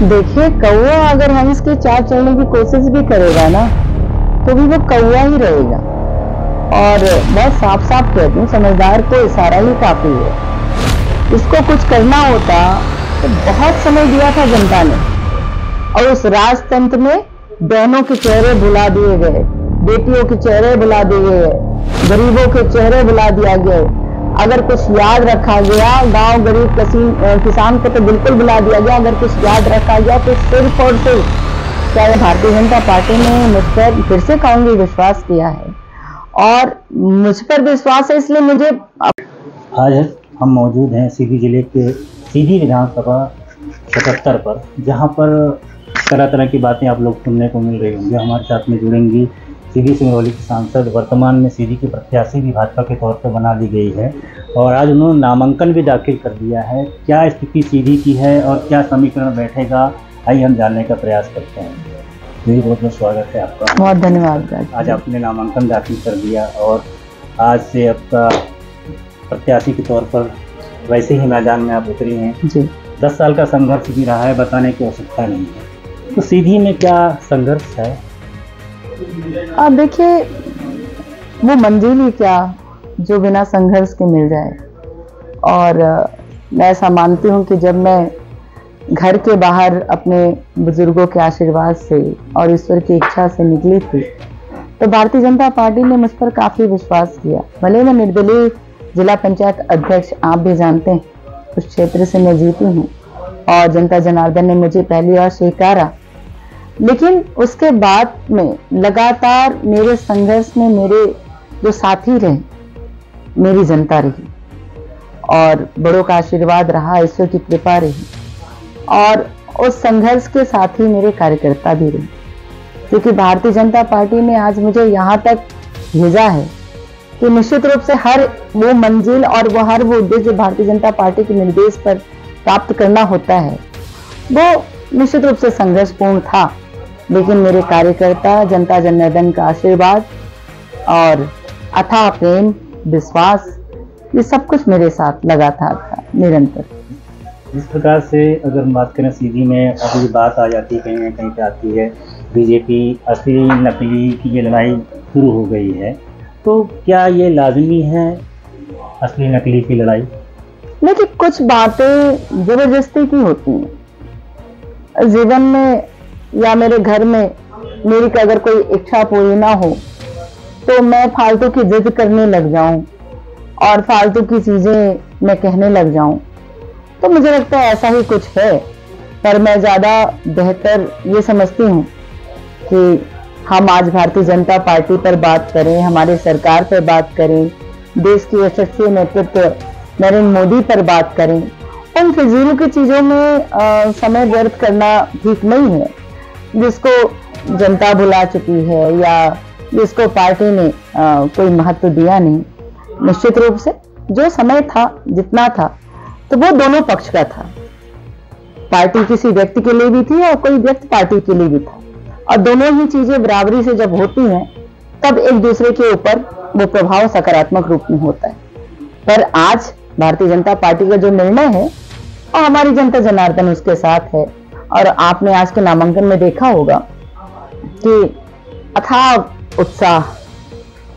देखिए, कौवा अगर हंस के चाल चलने की कोशिश भी करेगा ना, तो भी वो कौवा ही रहेगा। और बहुत साफ साफ कहती हूँ, समझदार को इशारा ही काफी है। इसको कुछ करना होता तो बहुत समय दिया था जनता ने, और उस राजतंत्र में बहनों के चेहरे भुला दिए गए, बेटियों के चेहरे भुला दिए गए, गरीबों के चेहरे भुला दिया गया। अगर कुछ याद रखा गया, गांव गरीब किसान को तो बिल्कुल भुला दिया गया। अगर कुछ याद रखा गया तो सिर्फ और सिर्फ क्या भारतीय जनता पार्टी ने मुझ पर, फिर से कहूंगी, विश्वास किया है। और मुझ पर विश्वास है, इसलिए मुझे आज हम मौजूद हैं सीधी जिले के सीधी विधानसभा 77 पर, जहां पर तरह तरह की बातें आप लोग सुनने को मिल रही होंगी। हमारे साथ में जुड़ेंगी सीधी सिंगरौली की सांसद, वर्तमान में सीधी की प्रत्याशी भी भाजपा के तौर पर बना दी गई है, और आज उन्होंने नामांकन भी दाखिल कर दिया है। क्या स्थिति सीधी की है और क्या समीकरण बैठेगा, आइए हम जानने का प्रयास करते हैं। जी, बहुत बहुत स्वागत है आपका। बहुत धन्यवाद। आज आपने नामांकन दाखिल कर दिया और आज से आपका प्रत्याशी के तौर पर वैसे ही मैदान में आप उतरी हैं जी। 10 साल का संघर्ष भी रहा है, बताने की आवश्यकता नहीं है। तो सीधी में क्या संघर्ष है? आप देखिए, वो मंजिल ही क्या जो बिना संघर्ष के मिल जाए। और मैं ऐसा मानती हूँ कि जब मैं घर के बाहर अपने बुजुर्गों के आशीर्वाद से और ईश्वर की इच्छा से निकली थी, तो भारतीय जनता पार्टी ने मुझ पर काफी विश्वास किया। भले मैं निर्दलीय जिला पंचायत अध्यक्ष, आप भी जानते हैं, उस क्षेत्र से मैं जीती हूँ और जनता जनार्दन ने मुझे पहली बार स्वीकारा, लेकिन उसके बाद में लगातार मेरे संघर्ष में मेरे जो साथी रहे, मेरी जनता रही और बड़ों का आशीर्वाद रहा, ईश्वर की कृपा रही, और उस संघर्ष के साथ ही मेरे कार्यकर्ता भी रहे। क्योंकि भारतीय जनता पार्टी ने आज मुझे यहाँ तक भेजा है कि निश्चित रूप से हर वो मंजिल और वो हर वो उद्देश्य जो भारतीय जनता पार्टी के निर्देश पर प्राप्त करना होता है, वो निश्चित रूप से संघर्षपूर्ण था। लेकिन मेरे कार्यकर्ता, जनता जनार्दन का आशीर्वाद और अथाह प्रेम, विश्वास, ये सब कुछ मेरे साथ लगातार था, निरंतर। जिस प्रकार से अगर हम बात करें सीधी में, अभी बात आ जाती है, कहीं ना कहीं पे आती है बीजेपी असली नकली की ये लड़ाई शुरू हो गई है, तो क्या ये लाजमी है असली नकली की लड़ाई? लेकिन कुछ बातें जबरदस्ती की होती हैं जीवन में, या मेरे घर में मेरी अगर कोई इच्छा पूरी ना हो तो मैं फालतू की जिद करने लग जाऊं और फालतू की चीजें मैं कहने लग जाऊं, तो मुझे लगता है ऐसा ही कुछ है। पर मैं ज्यादा बेहतर ये समझती हूँ कि हम आज भारतीय जनता पार्टी पर बात करें, हमारी सरकार पर बात करें, देश की यशस्वी नेतृत्व नरेंद्र मोदी पर बात करें। उन फिजूल की चीजों में समय व्यर्थ करना ठीक नहीं है, जिसको जनता भुला चुकी है या जिसको पार्टी ने कोई महत्व दिया नहीं। निश्चित रूप से जो समय था, जितना था, तो वो दोनों पक्ष का था। पार्टी किसी व्यक्ति के लिए भी थी और कोई व्यक्ति पार्टी के लिए भी था, और दोनों ही चीजें बराबरी से जब होती हैं तब एक दूसरे के ऊपर वो प्रभाव सकारात्मक रूप में होता है। पर आज भारतीय जनता पार्टी का जो निर्णय है और हमारी जनता जनार्दन उसके साथ है, और आपने आज के नामांकन में देखा होगा कि अथाह उत्साह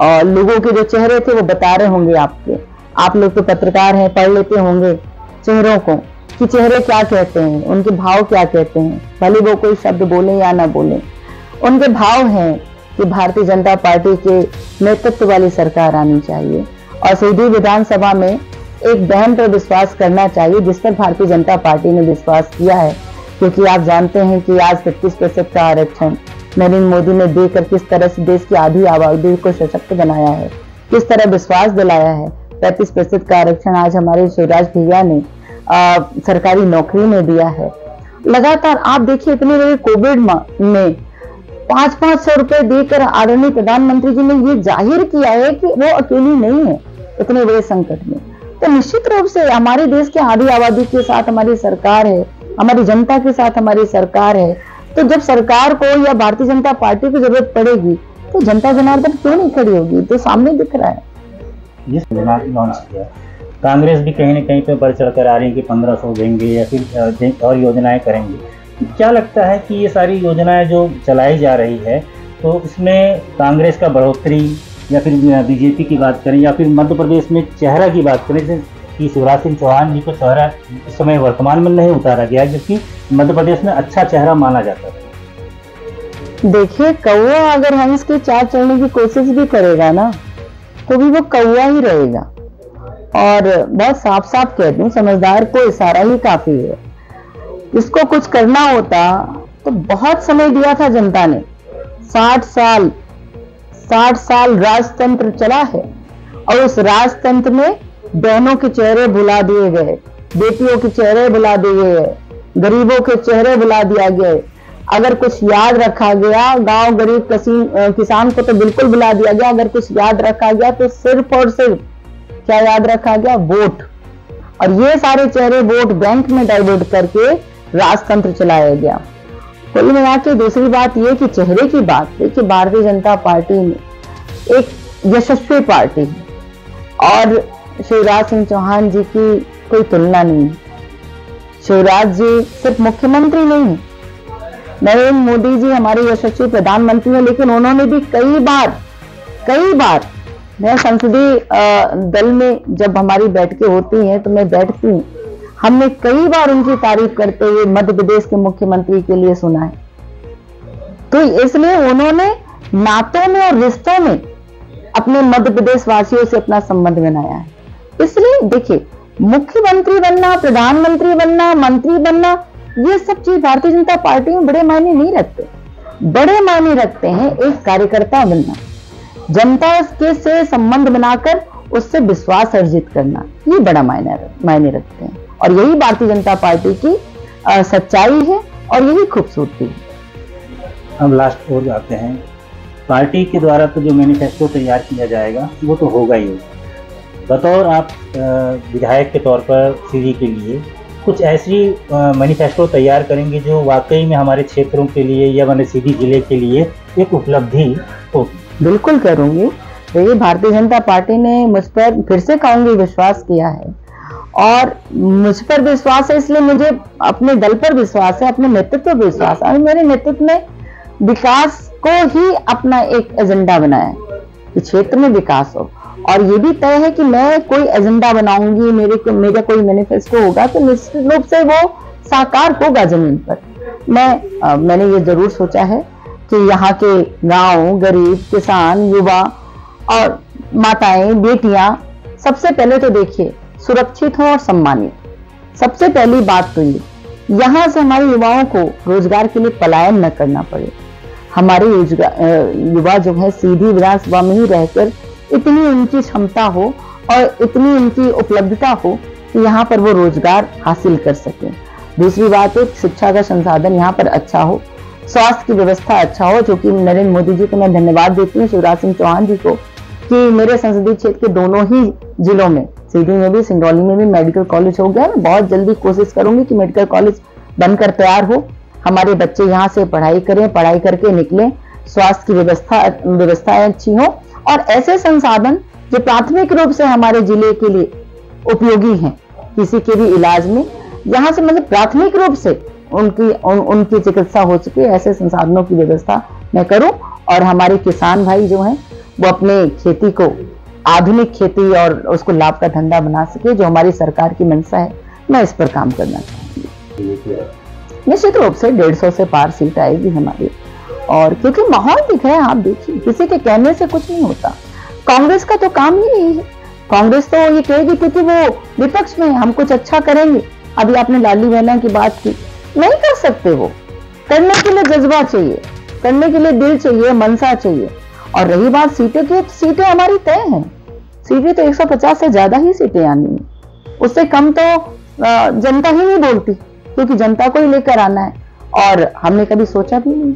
और लोगों के जो चेहरे थे वो बता रहे होंगे आपके, आप लोग तो पत्रकार हैं, पढ़ लेते होंगे चेहरों को कि चेहरे क्या कहते हैं, उनके भाव क्या कहते हैं। भले वो कोई शब्द बोले या ना बोले, उनके भाव हैं कि भारतीय जनता पार्टी के नेतृत्व वाली सरकार आनी चाहिए और सीधी विधानसभा में एक बहन पर विश्वास करना चाहिए, जिस पर भारतीय जनता पार्टी ने विश्वास किया है। क्योंकि आप जानते हैं कि आज 33% का आरक्षण नरेंद्र मोदी ने देकर किस तरह से देश की आधी आबादी को सशक्त बनाया है, किस तरह विश्वास दिलाया है। 35% का आरक्षण आज हमारे शिवराज भैया ने सरकारी नौकरी में दिया है। लगातार आप देखिए, इतने बड़े कोविड में 500 रुपए देकर आदरणीय प्रधानमंत्री जी ने ये जाहिर किया है कि वो अकेली नहीं है इतने बड़े संकट में। तो निश्चित रूप से हमारे देश की आधी आबादी के साथ हमारी सरकार है, हमारी जनता के साथ हमारी सरकार है। तो जब सरकार को या भारतीय जनता पार्टी को जरूरत पड़ेगी तो जनता जनार्दन क्यों नहीं खड़ी होगी? तो सामने दिख रहा है। लॉन्च किया, कांग्रेस भी कहीं ना कहीं पे बढ़ चढ़ कर आ रही है कि 1500 देंगे या फिर और योजनाएं करेंगे। क्या लगता है कि ये सारी योजनाएं जो चलाई जा रही है, तो इसमें कांग्रेस का बढ़ोतरी या फिर बीजेपी की बात करें या फिर मध्य प्रदेश में चेहरा की बात करें, जैसे कि शिवराज सिंह चौहान जी को चेहरा इस समय वर्तमान में नहीं उतारा गया, जबकि मध्य प्रदेश में अच्छा चेहरा माना जाता है। देखिए, कौवा अगर हंस के चाल चलने की कोशिश भी करेगा ना, तो भी वो कौवा ही रहेगा। और बहुत साफ साफ कहती हूँ, समझदार को इशारा ही काफी है। इसको कुछ करना होता तो बहुत समय दिया था जनता ने। 60 साल राजतंत्र चला है, और उस राजतंत्र में बहनों के चेहरे भुला दिए गए, बेटियों के चेहरे भुला दिए गए, गरीबों के चेहरे भुला दिया गए। अगर कुछ याद रखा गया, गांव गरीब किसान को तो बिल्कुल भुला दिया गया। अगर कुछ याद रखा गया तो सिर्फ और सिर्फ क्या याद रखा गया? वोट। और ये सारे चेहरे वोट बैंक में डाइवर्ट करके राजतंत्र चलाया गया। कुल मिला के दूसरी बात ये कि चेहरे की बात है कि भारतीय जनता पार्टी में एक यशस्वी पार्टी है, और शिवराज सिंह चौहान जी की कोई तुलना नहीं है। शिवराज जी सिर्फ मुख्यमंत्री नहीं है, नरेंद्र मोदी जी हमारे यशस्वी प्रधानमंत्री हैं, लेकिन उन्होंने भी कई बार मैं संसदीय दल में जब हमारी बैठकें होती हैं तो मैं बैठती हूँ, हमने कई बार उनकी तारीफ करते हुए मध्य प्रदेश के मुख्यमंत्री के लिए सुना है। तो इसलिए उन्होंने नातों में और रिश्तों में अपने मध्य प्रदेश वासियों से अपना संबंध बनाया है। इसलिए देखिए, मुख्यमंत्री बनना, प्रधानमंत्री बनना, मंत्री बनना, ये सब चीज भारतीय जनता पार्टी में बड़े मायने नहीं रखते। बड़े मायने रखते हैं एक कार्यकर्ता बनना, जनता के से संबंध बनाकर उससे विश्वास अर्जित करना, ये बड़ा मायने रखते हैं। और यही भारतीय जनता पार्टी की सच्चाई है और यही खूबसूरती है। हम लास्ट ओर जाते हैं। पार्टी के द्वारा तो जो मैनिफेस्टो तैयार किया जाएगा वो तो होगा ही। बतौर आप विधायक के तौर पर सीधी के लिए कुछ ऐसी मैनिफेस्टो तैयार करेंगे जो वाकई में हमारे क्षेत्रों के लिए या मैंने सीधी जिले के लिए एक उपलब्धि होगी? बिल्कुल करूंगी। देखिए, भारतीय जनता पार्टी ने मुझ पर, फिर से कहूंगी, विश्वास किया है, और मुझ पर विश्वास है इसलिए मुझे अपने दल पर विश्वास है, अपने नेतृत्व पर विश्वास है। और मेरे नेतृत्व में विकास को ही अपना एक एजेंडा बनाया है कि क्षेत्र में विकास हो। और ये भी तय है कि मैं कोई एजेंडा बनाऊंगी, मेरा कोई मैनिफेस्टो होगा तो निश्चित रूप से वो साकार होगा जमीन पर। मैंने ये जरूर सोचा है कि यहाँ के गांव, गरीब, किसान, युवा और माताएं, बेटियां सबसे पहले तो देखिए सुरक्षित हो और सम्मानित। सबसे पहली बात तो ये, यहाँ से हमारे युवाओं को रोजगार के लिए पलायन न करना पड़े। हमारे युवा जो है सीधी विधानसभा में ही रहकर इतनी उनकी क्षमता हो और इतनी उनकी उपलब्धता हो कि यहाँ पर वो रोजगार हासिल कर सके। दूसरी बात है, शिक्षा का संसाधन यहाँ पर अच्छा हो, स्वास्थ्य की व्यवस्था अच्छा हो, जो कि नरेंद्र मोदी जी को मैं धन्यवाद देती हूँ, शिवराज सिंह चौहान जी को, कि मेरे संसदीय क्षेत्र के दोनों ही जिलों में, सीधी में भी, सिंगरौली में भी मेडिकल कॉलेज हो गया। मैं बहुत जल्दी कोशिश करूंगी कि मेडिकल कॉलेज बनकर तैयार हो, हमारे बच्चे यहाँ से पढ़ाई करें, पढ़ाई करके निकलें, स्वास्थ्य की व्यवस्थाएं अच्छी हो, और ऐसे संसाधन जो प्राथमिक रूप से हमारे जिले के लिए उपयोगी हैं, किसी के भी इलाज में यहाँ से मतलब प्राथमिक रूप से उनकी चिकित्सा हो सके, ऐसे संसाधनों की व्यवस्था मैं करूं। और हमारे किसान भाई जो हैं वो अपने खेती को आधुनिक खेती और उसको लाभ का धंधा बना सके, जो हमारी सरकार की मंशा है, मैं इस पर काम करना चाहूंगी। निश्चित रूप से 150 से पार सीट आएगी हमारी, और क्योंकि माहौल दिख रहा है, आप देखिए, किसी के कहने से कुछ नहीं होता। कांग्रेस का तो काम ही यही है, कांग्रेस तो ये कहेगी क्योंकि वो विपक्ष में, हम कुछ अच्छा करेंगे। अभी आपने लाली बहना की बात की, नहीं कर सकते, वो करने के लिए जज्बा चाहिए, करने के लिए दिल चाहिए, मनसा चाहिए। और रही बात सीटें की, सीटें हमारी तय हैं, सीटें तो 150 से ज्यादा ही सीटें आनी है, उससे कम तो जनता ही नहीं बोलती, क्योंकि जनता को ही लेकर आना है, और हमने कभी सोचा भी नहीं।